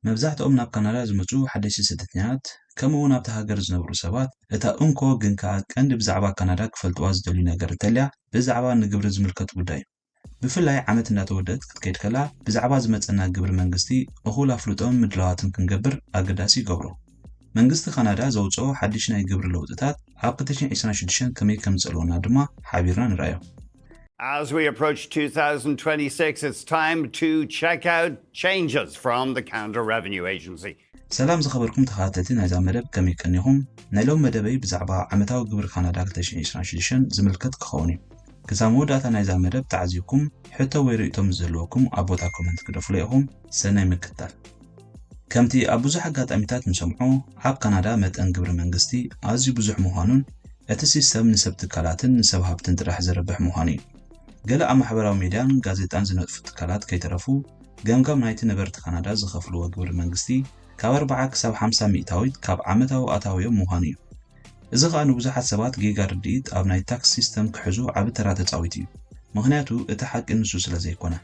መብዛሕትኦም ናብ ካናዳ ዝመጹ ሓደሽቲ ስደተኛታት ከምኡ'ውን ኣብቲ ሃገር ዝነብሩ ሰባት እታ እንኮ ግን ከዓ ቀንዲ ብዛዕባ ካናዳ ክፈልጥዋ ዝደልዩ ነገር እንተልያ ብዛዕባ ንግብሪ ዝምልከት ጉዳይ ብፍላይ ዓመት እናተወደአት ክትከይድ ከላ ብዛዕባ ዝመጸና ግብሪ መንግስቲ እኹል ኣፍልጦን ምድላዋትን ክንገብር ኣገዳሲ ይገብሮ። መንግስቲ ካናዳ ዘውጽኦ ሓድሽ ናይ ግብሪ ለውጥታት ኣብ 2026 ከመይ ከም ዝጸልወና ድማ ሓቢርና ንራእዮ። As we approach 2026, it's time to check out changes from the Canada Revenue Agency. ሰላም ዝኸበርኩም ተኸታተልቲ ናይዛ መደብ ከመይ ቀኒኹም? ናይ ሎም መደበይ ብዛዕባ ዓመታዊ ግብሪ ካናዳ 2026 ዝምልከት ክኸውን እዩ። ክሳብ መወዳእታ ናይዛ መደብ ተዓዚብኩም ሕቶ ወይ ርእይቶም ዘለወኩም ኣብ ቦታ ኮመንት ክደፍሉ ኢኹም። ሰናይ ምክትታል። ከምቲ ኣብ ብዙሕ ኣጋጣሚታት ንሰምዖ ኣብ ካናዳ መጠን ግብሪ መንግስቲ ኣዝዩ ብዙሕ ምዃኑን እቲ ሲስተም ንሰብ ትካላትን ንሰብ ሃብትን ጥራሕ ዘረብሕ ምዃኑ እዩ። ገለ ኣብ ማሕበራዊ ሚድያን ጋዜጣን ዝነጥፉ ትካላት ከይተረፉ ገምጋም ናይቲ ነበርቲ ካናዳ ዝኸፍልዎ ግብሪ መንግስቲ ካብ 40 ክሳብ 50 ሚእታዊት ካብ ዓመታዊ ኣታዊኦም ምዃኑ እዩ። እዚ ከዓ ንብዙሓት ሰባት ጌጋ ርድኢት ኣብ ናይ ታክስ ሲስተም ክሕዙ ዓብ ተራ ተጻዊት እዩ። ምክንያቱ እቲ ሓቂ ንሱ ስለ ዘይኮነ